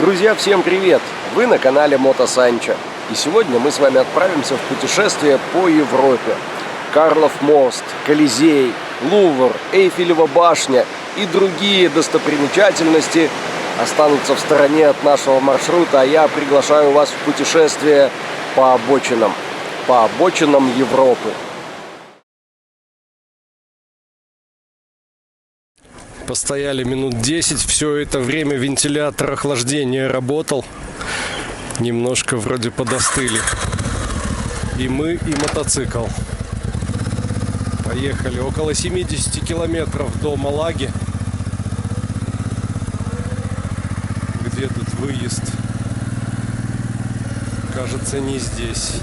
Друзья, всем привет! Вы на канале Мото Санчо. И сегодня мы с вами отправимся в путешествие по Европе. Карлов мост, Колизей, Лувр, Эйфелева башня и другие достопримечательности останутся в стороне от нашего маршрута, а я приглашаю вас в путешествие по обочинам Европы. Постояли минут 10, все это время вентилятор охлаждения работал. Немножко вроде подостыли. И мы, и мотоцикл. Поехали около 70 километров до Малаги. Где тут выезд? Кажется, не здесь.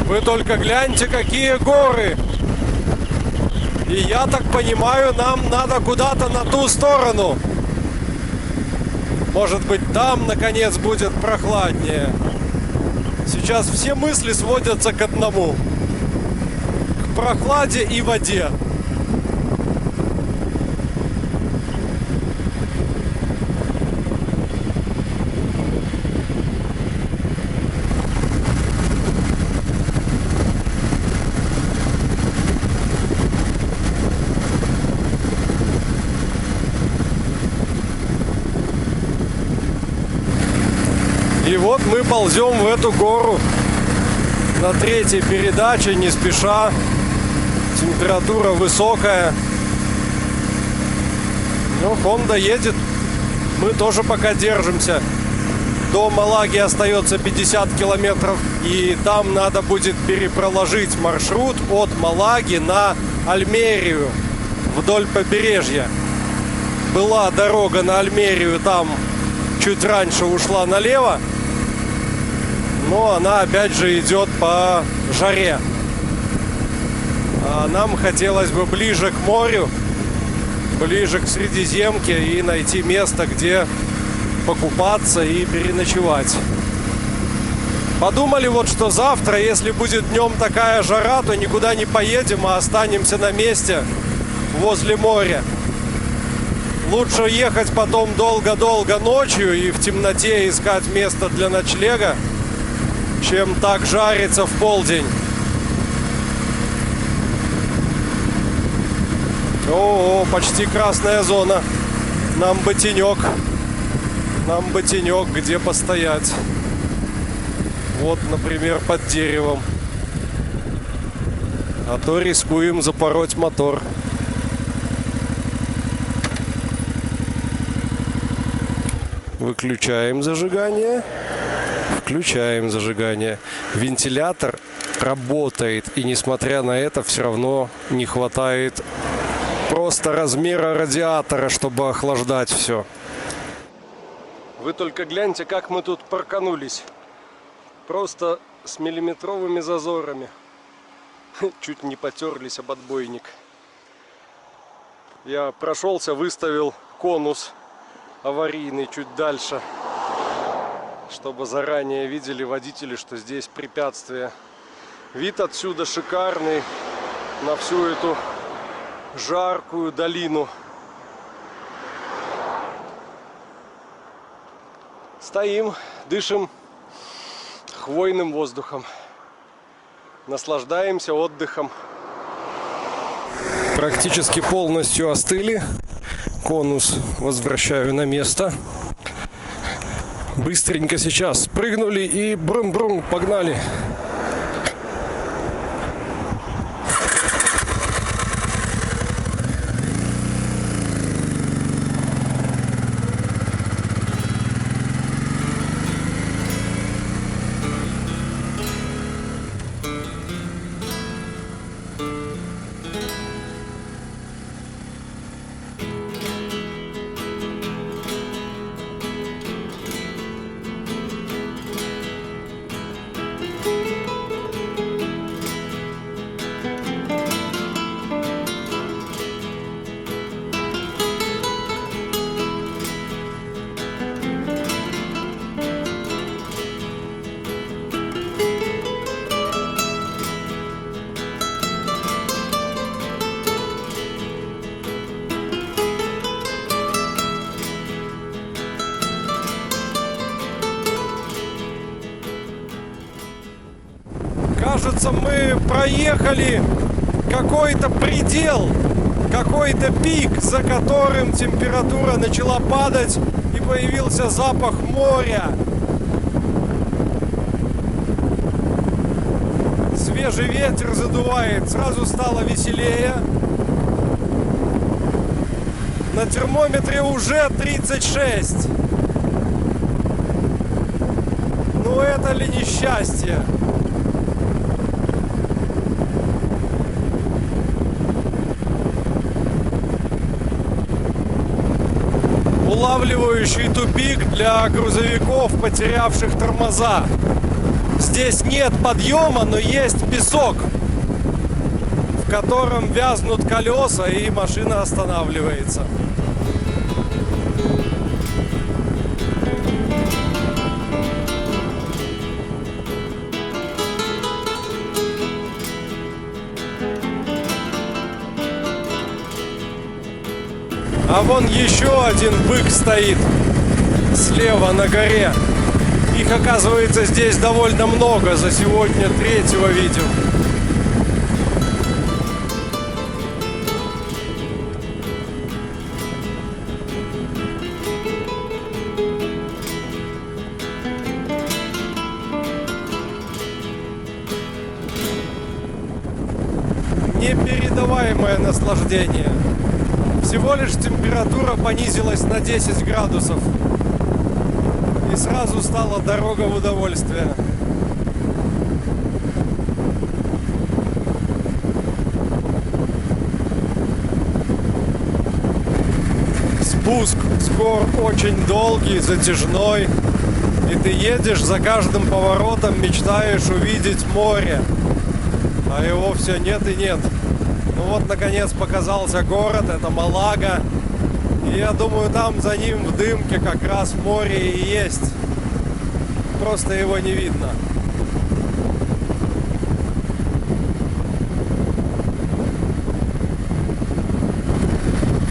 Вы только гляньте, какие горы! И я так понимаю, нам надо куда-то на ту сторону. Может быть, там, наконец, будет прохладнее. Сейчас все мысли сводятся к одному. К прохладе и воде. И вот мы ползем в эту гору на третьей передаче, не спеша. Температура высокая. Но Honda едет. Мы тоже пока держимся. До Малаги остается 50 километров. И там надо будет перепроложить маршрут от Малаги на Альмерию вдоль побережья. Была дорога на Альмерию, там чуть раньше ушла налево. Но она опять же идет по жаре. А нам хотелось бы ближе к морю, ближе к Средиземке и найти место, где покупаться и переночевать. Подумали вот, что завтра, если будет днем такая жара, то никуда не поедем, а останемся на месте возле моря. Лучше ехать потом долго-долго ночью и в темноте искать место для ночлега, чем так жариться в полдень. О, почти красная зона. Нам бы тенек, где постоять. Вот, например, под деревом. А то рискуем запороть мотор. Выключаем зажигание. Включаем зажигание. Вентилятор работает, и несмотря на это, все равно не хватает просто размера радиатора, чтобы охлаждать все. Вы только гляньте, как мы тут парканулись. Просто с миллиметровыми зазорами. Чуть не потерлись об отбойник. Я прошелся, выставил конус аварийный чуть дальше, чтобы заранее видели водители, что здесь препятствие. Вид отсюда шикарный на всю эту жаркую долину. Стоим, дышим хвойным воздухом, наслаждаемся отдыхом. Практически полностью остыли. Конус возвращаю на место. Быстренько сейчас прыгнули и брум-брум, погнали. кажется, мы проехали какой-то предел, какой-то пик, за которым температура начала падать и появился запах моря. Свежий ветер задувает, сразу стало веселее. На термометре уже 36. Ну это ли несчастье? Улавливающий тупик для грузовиков, потерявших тормоза. Здесь нет подъема, но есть песок, в котором вязнут колеса, и машина останавливается. А вон еще один бык стоит слева на горе. Их, оказывается, здесь довольно много. За сегодня третьего видел. Непередаваемое наслаждение. Всего лишь температура понизилась на 10 градусов. И сразу стала дорога в удовольствие. Спуск с гор очень долгий, затяжной. И ты едешь, за каждым поворотом мечтаешь увидеть море. А его все нет и нет. Ну вот, наконец, показался город, это Малага. И я думаю, там за ним в дымке как раз море и есть. Просто его не видно.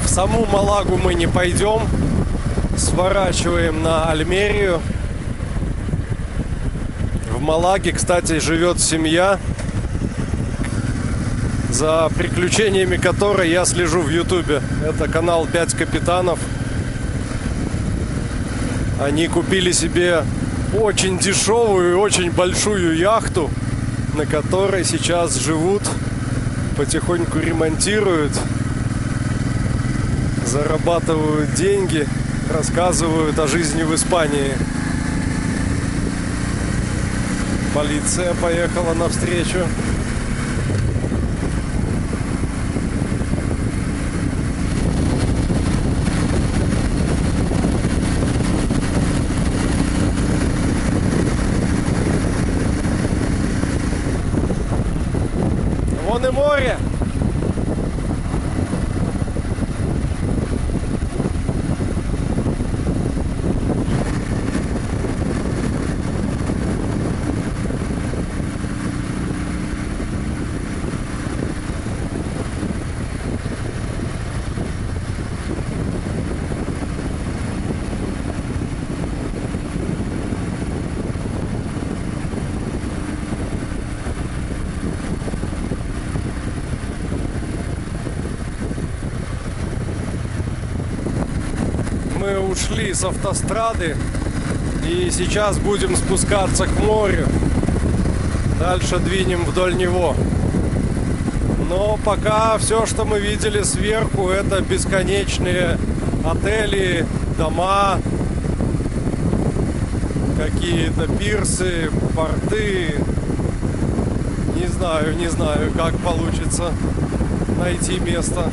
В саму Малагу мы не пойдем. Сворачиваем на Альмерию. В Малаге, кстати, живет семья, за приключениями которой я слежу в Ютубе. Это канал 5 капитанов. Они купили себе очень дешевую и очень большую яхту, на которой сейчас живут, потихоньку ремонтируют, зарабатывают деньги, рассказывают о жизни в Испании. Полиция поехала навстречу. Вон и море. Мы ушли с автострады и сейчас будем спускаться к морю. Дальше двинем вдоль него. Но пока все, что мы видели сверху, это бесконечные отели, дома, какие-то пирсы, порты. Не знаю, как получится найти место.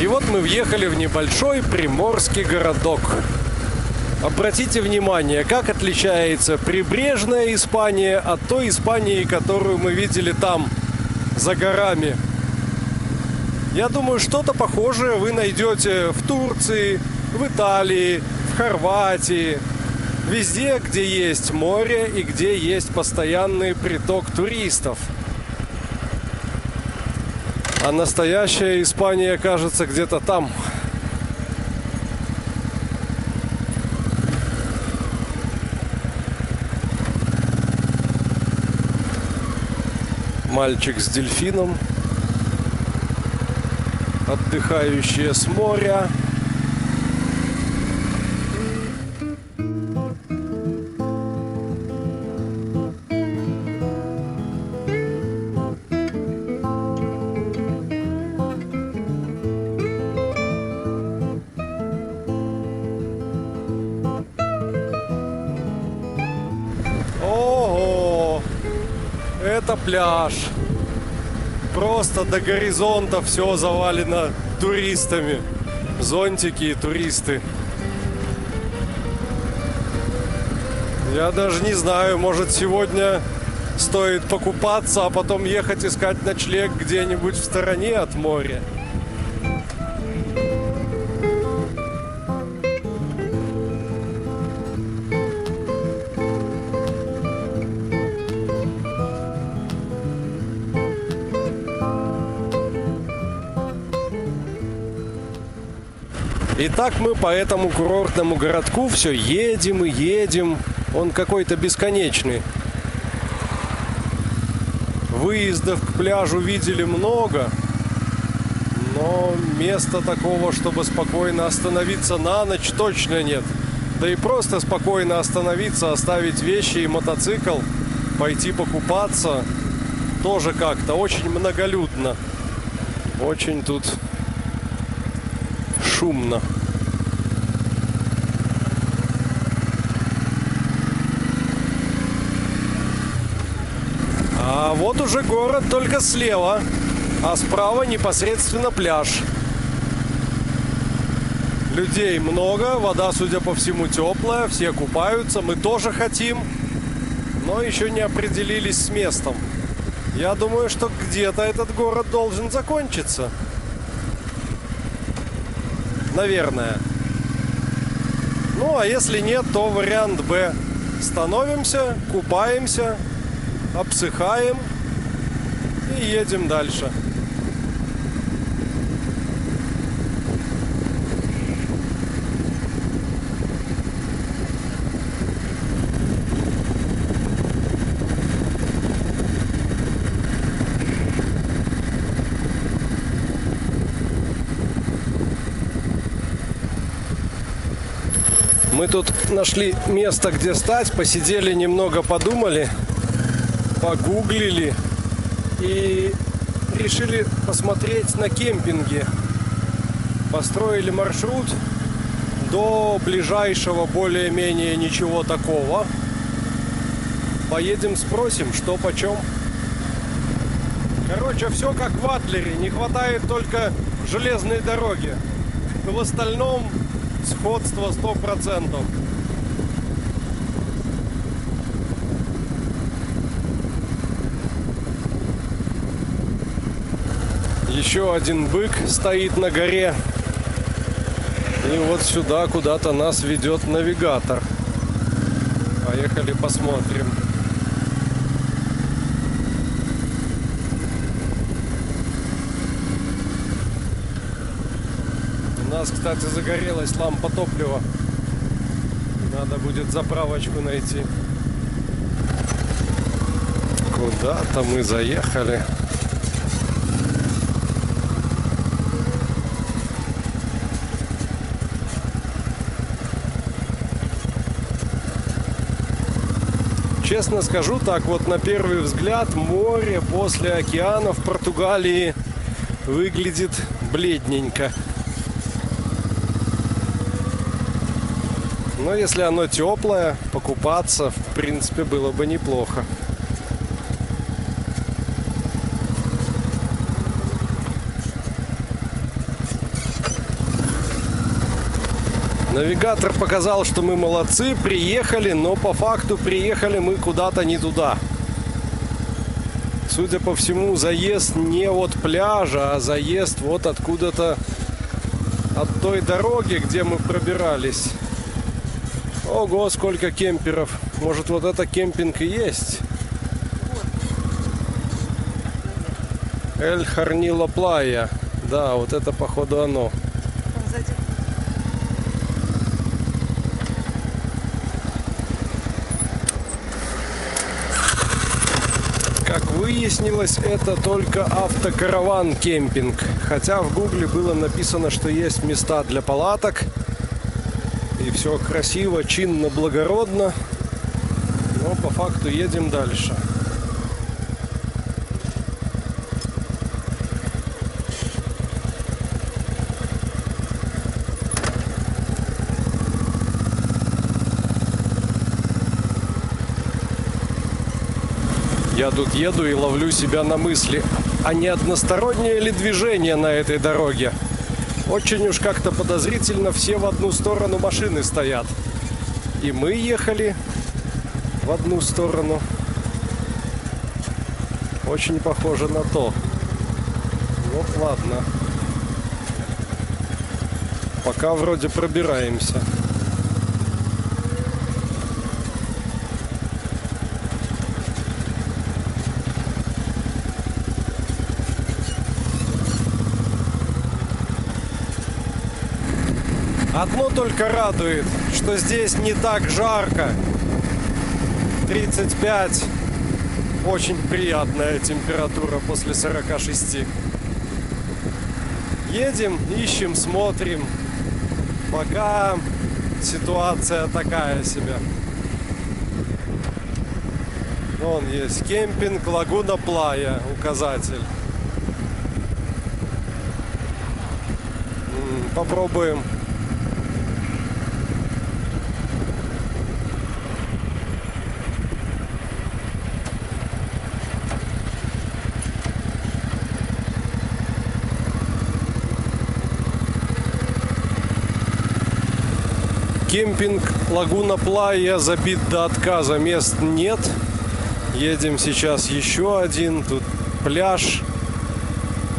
вот мы въехали в небольшой приморский городок. Обратите внимание, как отличается прибрежная Испания от той Испании, которую мы видели там, за горами. Я думаю, что-то похожее вы найдете в Турции, в Италии, в Хорватии. Везде, где есть море и где есть постоянный приток туристов. А настоящая Испания, кажется, где-то там. Мальчик с дельфином, отдыхающие с моря. Ого! Это пляж. Просто до горизонта все завалено туристами. Зонтики и туристы. Я даже не знаю, может сегодня стоит покупаться, а потом ехать искать ночлег где-нибудь в стороне от моря. Итак, мы по этому курортному городку все едем и едем. Он какой-то бесконечный. Выездов к пляжу видели много, но места такого, чтобы спокойно остановиться на ночь, точно нет. Да и просто спокойно остановиться, оставить вещи и мотоцикл, пойти покупаться, тоже как-то очень многолюдно. Очень тут шумно. А вот уже город только слева, а справа непосредственно пляж. Людей много, вода, судя по всему, теплая, все купаются, мы тоже хотим, но еще не определились с местом. Я думаю, что где-то этот город должен закончиться. Наверное. Ну, а если нет, то вариант Б. Становимся, купаемся, обсыхаем и едем дальше. Мы тут нашли место, где стать, посидели немного, подумали, погуглили и решили посмотреть на кемпинге. Построили маршрут до ближайшего более-менее ничего такого. Поедем, спросим, что почем. Короче, все как в Адлере, не хватает только железной дороги. Но в остальном сходство 100%. Еще один бык стоит на горе. И вот сюда куда-то нас ведет навигатор. Поехали посмотрим. У нас, кстати, загорелась лампа топлива. Надо будет заправочку найти. Куда-то мы заехали. Честно скажу, так вот на первый взгляд море после океана в Португалии выглядит бледненько. Но если оно теплое, покупаться, в принципе, было бы неплохо. Навигатор показал, что мы молодцы, приехали, но по факту приехали мы куда-то не туда. Судя по всему, заезд не от пляжа, а заезд вот откуда-то от той дороги, где мы пробирались. Ого, сколько кемперов. Может, вот это кемпинг и есть? Эль Харнила Плая. Да, вот это походу оно. Как выяснилось, это только автокараван кемпинг. Хотя в гугле было написано, что есть места для палаток. И все красиво, чинно, благородно. Но по факту едем дальше. Я тут еду и ловлю себя на мысли, а не одностороннее ли движение на этой дороге? Очень уж как-то подозрительно все в одну сторону машины стоят. И мы ехали в одну сторону. Очень похоже на то. Вот ладно. Пока вроде пробираемся. Одно только радует, что здесь не так жарко. 35. Очень приятная температура после 46. Едем, ищем, смотрим. Пока ситуация такая себе. Вон есть кемпинг Лагуна Плая, указатель. Попробуем. Кемпинг Лагуна Плая забит до отказа, мест нет. Едем сейчас еще один. Тут пляж.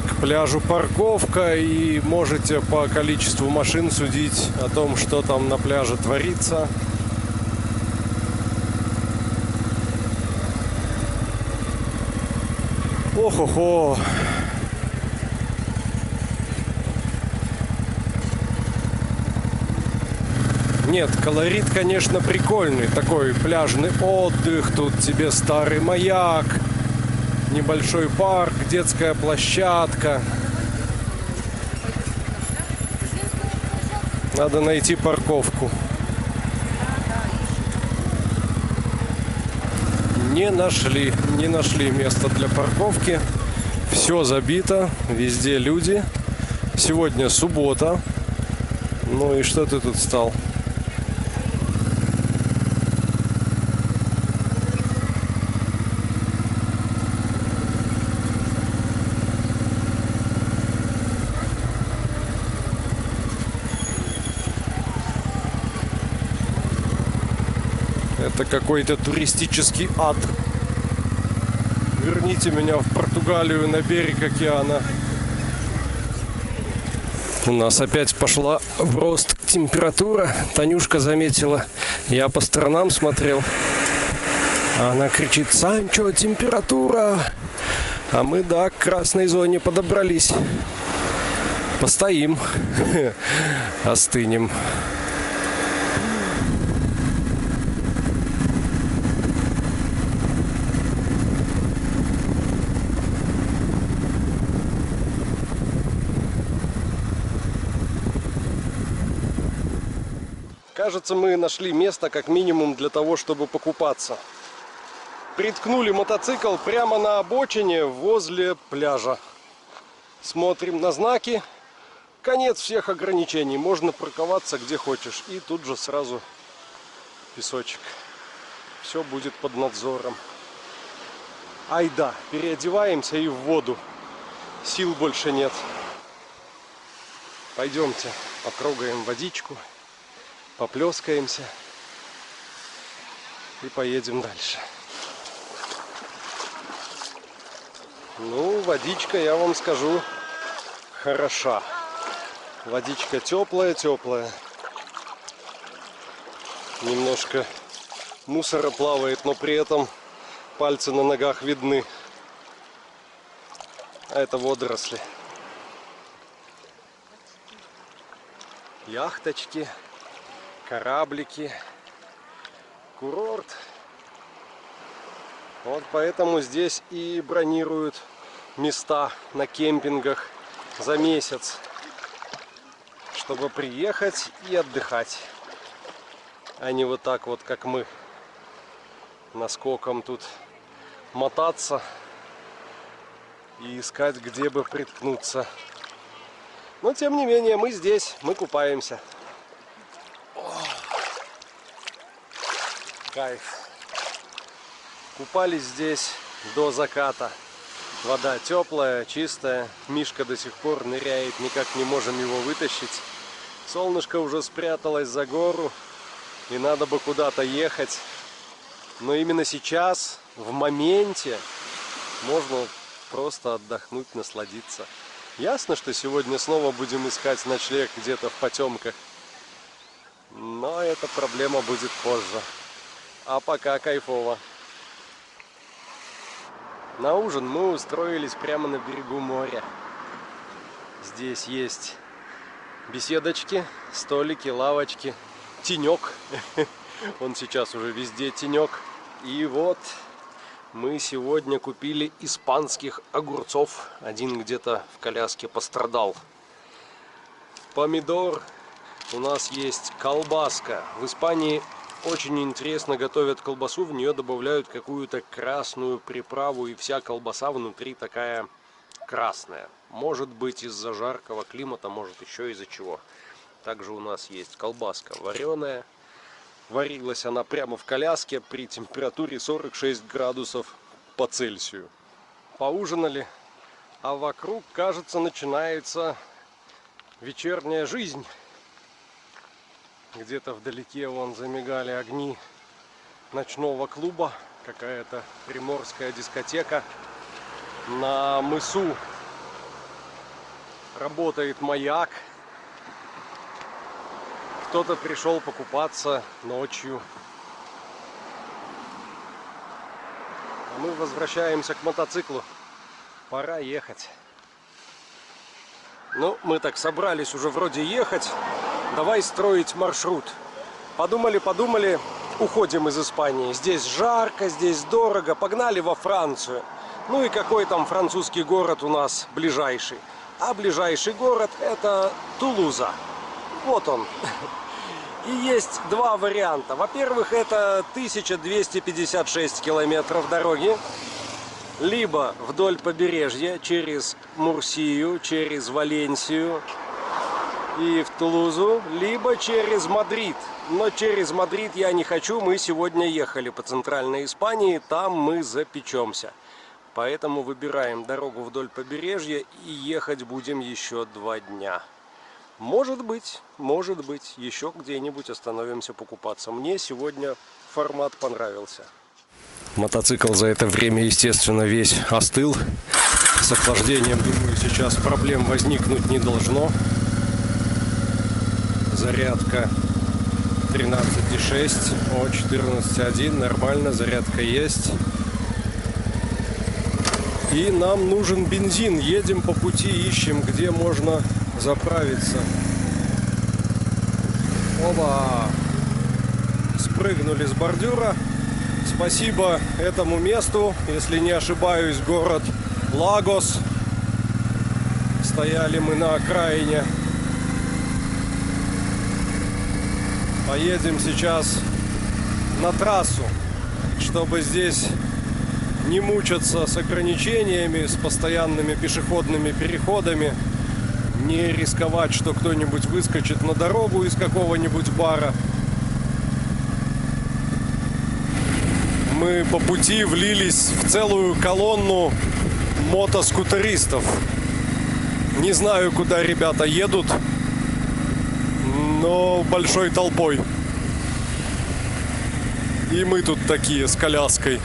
К пляжу парковка. И можете по количеству машин судить о том, что там на пляже творится. Ох-охо. Нет, колорит, конечно, прикольный. Такой пляжный отдых. Тут тебе старый маяк, небольшой парк, детская площадка. Надо найти парковку. Не нашли место для парковки. Все забито, везде люди. Сегодня суббота. Ну и что ты тут стал? Это какой-то туристический ад. Верните меня в Португалию на берег океана. У нас опять пошла в рост температура. Танюшка заметила. Я по сторонам смотрел. Она кричит: «Санчо, температура!» А мы, да, к красной зоне подобрались. Постоим. Остынем. Кажется, мы нашли место как минимум для того, чтобы покупаться. Приткнули мотоцикл прямо на обочине возле пляжа. Смотрим на знаки. Конец всех ограничений. Можно парковаться где хочешь. И тут же сразу песочек. Все будет под надзором. Айда, переодеваемся и в воду. Сил больше нет. Пойдемте, потрогаем водичку. поплескаемся и поедем дальше. Ну, водичка, я вам скажу, хороша. Водичка теплая. Немножко мусора плавает, но при этом пальцы на ногах видны. А это водоросли. Яхточки, кораблики, курорт. Вот поэтому здесь и бронируют места на кемпингах за месяц, чтобы приехать и отдыхать, а не вот так вот, как мы, наскоком тут мотаться и искать, где бы приткнуться. Но тем не менее мы здесь, мы купаемся. Кайф. Купались здесь до заката. Вода теплая, чистая. Мишка до сих пор ныряет, никак не можем его вытащить. Солнышко уже спряталось за гору, и надо бы куда-то ехать. Но именно сейчас, в моменте, можно просто отдохнуть, насладиться. Ясно, что сегодня снова будем искать ночлег где-то в потемках. Но эта проблема будет позже. А пока кайфово. На ужин мы устроились прямо на берегу моря. Здесь есть беседочки, столики, лавочки, тенек. Он сейчас уже везде тенек. И вот мы сегодня купили испанских огурцов. Один где-то в коляске пострадал. Помидор. У нас есть колбаска. В Испании очень интересно готовят колбасу. В нее добавляют какую-то красную приправу. И вся колбаса внутри такая красная. Может быть из-за жаркого климата, может еще из-за чего. Также у нас есть колбаска вареная. Варилась она прямо в коляске при температуре 46 градусов по Цельсию. Поужинали, а вокруг, кажется, начинается вечерняя жизнь. Где-то вдалеке вон замигали огни ночного клуба. Какая-то приморская дискотека. На мысу работает маяк. Кто-то пришел покупаться ночью. А мы возвращаемся к мотоциклу. Пора ехать. Ну, мы так собрались уже вроде ехать. Давай строить маршрут. Подумали, уходим из Испании. Здесь жарко, здесь дорого. Погнали во Францию. Ну и какой там французский город у нас ближайший? А ближайший город это Тулуза. Вот он. И есть два варианта. Во-первых, это 1256 километров дороги. Либо вдоль побережья, через Мурсию, через Валенсию и в Тулузу. Либо через Мадрид. Но через Мадрид я не хочу. Мы сегодня ехали по центральной Испании. Там мы запечемся. Поэтому выбираем дорогу вдоль побережья. И ехать будем еще 2 дня. Может быть, еще где-нибудь остановимся покупаться. Мне сегодня формат понравился. Мотоцикл за это время, естественно, весь остыл. С охлаждением, думаю, сейчас проблем возникнуть не должно. Зарядка 13,6, 14,1, нормально, зарядка есть. И нам нужен бензин. Едем по пути, ищем, где можно заправиться. Оба! Спрыгнули с бордюра. Спасибо этому месту, если не ошибаюсь, город Лагос. Стояли мы на окраине. Поедем сейчас на трассу, чтобы здесь не мучаться с ограничениями, с постоянными пешеходными переходами, не рисковать, что кто-нибудь выскочит на дорогу из какого-нибудь бара. Мы по пути влились в целую колонну мотоскутеристов. Не знаю, куда ребята едут, но большой толпой. И мы тут такие с коляской.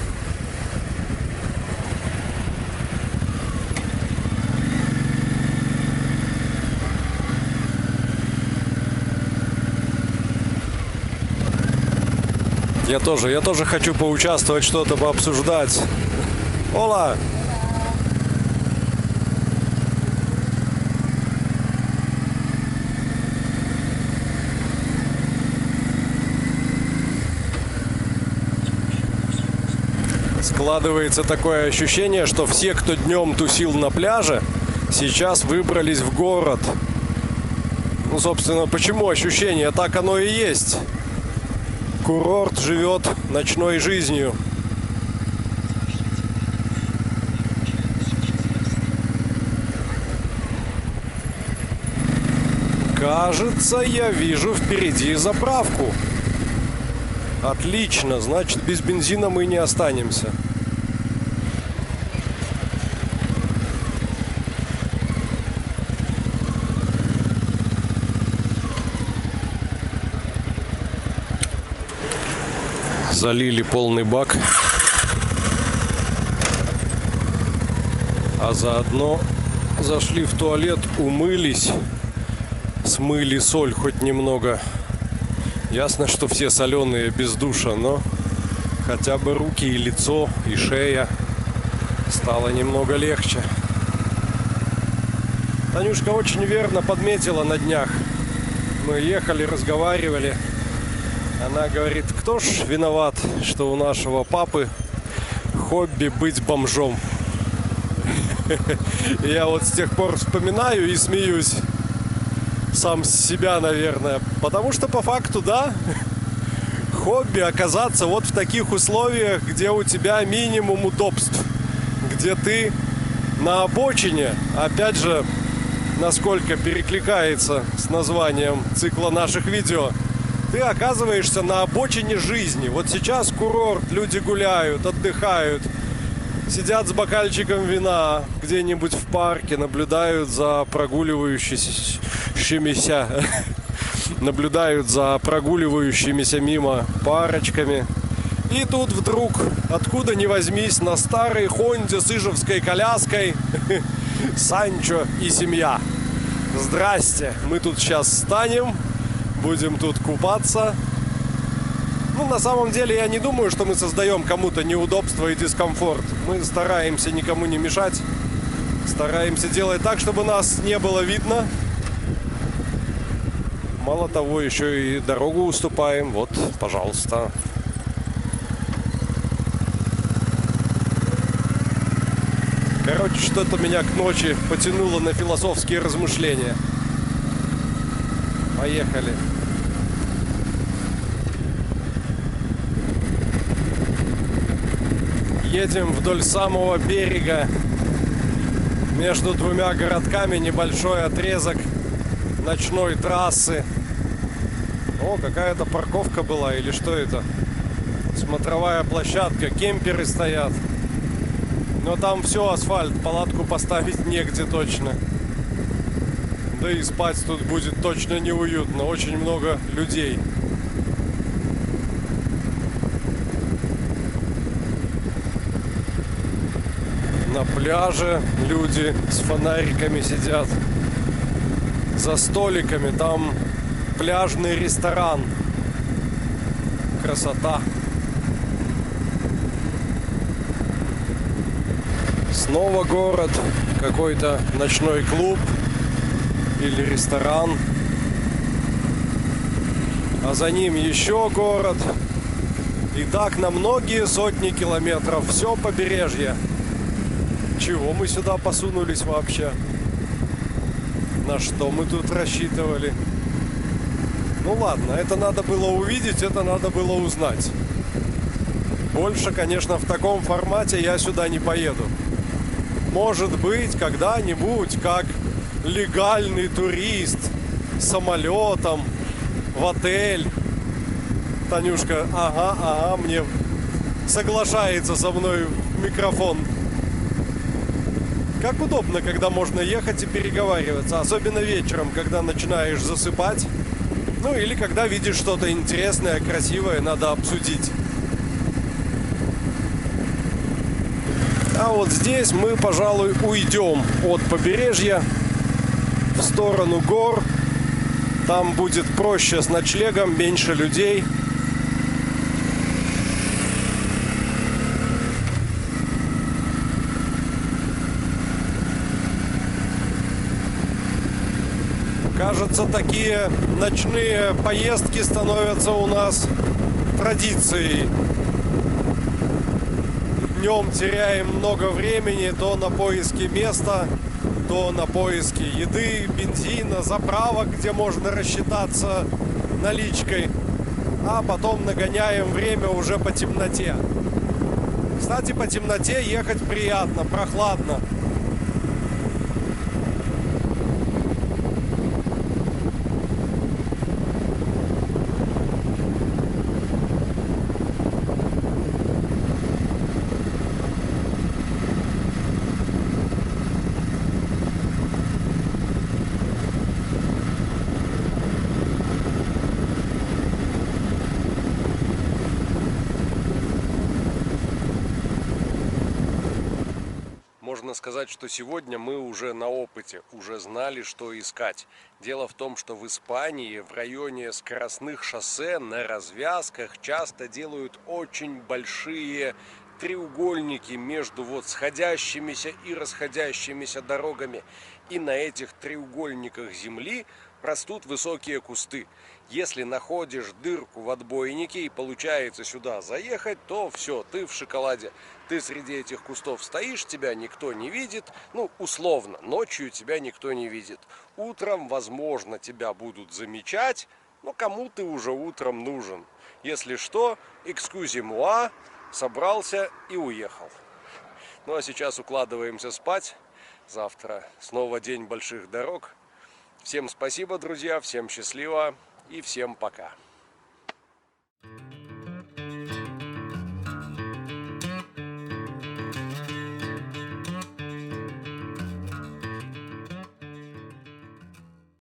Я тоже хочу поучаствовать, что-то пообсуждать. Ола! Складывается такое ощущение, что все, кто днем тусил на пляже, сейчас выбрались в город. Ну, собственно, почему ощущение? Так оно и есть. Курорт живет ночной жизнью. Кажется, я вижу впереди заправку. Отлично, значит, без бензина мы не останемся. Залили полный бак. А заодно зашли в туалет, умылись, смыли соль хоть немного. Ясно, что все соленые без душа, но хотя бы руки и лицо, и шея стало немного легче. Танюшка очень верно подметила на днях. Мы ехали, разговаривали. Она говорит, кто ж виноват, что у нашего папы хобби быть бомжом. Я вот с тех пор вспоминаю и смеюсь. Сам с себя, наверное. Потому что по факту, да, хобби оказаться вот в таких условиях, где у тебя минимум удобств. Где ты на обочине, опять же, насколько перекликается с названием цикла наших видео, ты оказываешься на обочине жизни. Вот сейчас курорт, люди гуляют, отдыхают, сидят с бокальчиком вина где-нибудь в парке, наблюдают за прогуливающимися мимо парочками. И тут вдруг, откуда ни возьмись, на старой Хонде с ижевской коляской Санчо и семья. Здрасте, мы тут сейчас встанем, будем тут купаться. Ну, на самом деле, я не думаю, что мы создаем кому-то неудобство и дискомфорт. Мы стараемся никому не мешать. Стараемся делать так, чтобы нас не было видно. Мало того, еще и дорогу уступаем. Вот, пожалуйста. Короче, что-то меня к ночи потянуло на философские размышления. Поехали. Едем вдоль самого берега. Между двумя городками небольшой отрезок ночной трассы. О, какая-то парковка была или что это? Смотровая площадка, кемперы стоят. Но там все асфальт, палатку поставить негде точно. Да и спать тут будет точно неуютно, очень много людей. На пляже люди с фонариками сидят. За столиками там пляжный ресторан. Красота. Снова город, какой-то ночной клуб или ресторан. А за ним еще город. И так на многие сотни километров. Все побережье. Чего мы сюда посунулись вообще? На что мы тут рассчитывали? Ну ладно, это надо было увидеть, это надо было узнать. Больше, конечно, в таком формате я сюда не поеду. Может быть, когда-нибудь, как легальный турист, самолетом, в отель. Танюшка, ага, мне соглашается со мной в микрофон. Как удобно, когда можно ехать и переговариваться. Особенно вечером, когда начинаешь засыпать. Ну или когда видишь что-то интересное, красивое, надо обсудить. А вот здесь мы, пожалуй, уйдем от побережья в сторону гор. Там будет проще с ночлегом, меньше людей. Кажется, такие ночные поездки становятся у нас традицией. Днем теряем много времени то на поиски места, то на поиски еды, бензина, заправок, где можно рассчитаться наличкой, а потом нагоняем время уже по темноте. Кстати, по темноте ехать приятно, прохладно. Можно сказать, что сегодня мы уже на опыте, уже знали, что искать. Дело в том, что в Испании в районе скоростных шоссе на развязках часто делают очень большие треугольники между сходящимися и расходящимися дорогами. И на этих треугольниках земли растут высокие кусты. Если находишь дырку в отбойнике и получается сюда заехать, то все, ты в шоколаде. Ты среди этих кустов стоишь, тебя никто не видит. Ну, условно, ночью тебя никто не видит. Утром, возможно, тебя будут замечать, но кому ты уже утром нужен? Если что, excusez-moi, собрался и уехал. Ну, а сейчас укладываемся спать. Завтра снова день больших дорог. Всем спасибо, друзья, всем счастливо и всем пока.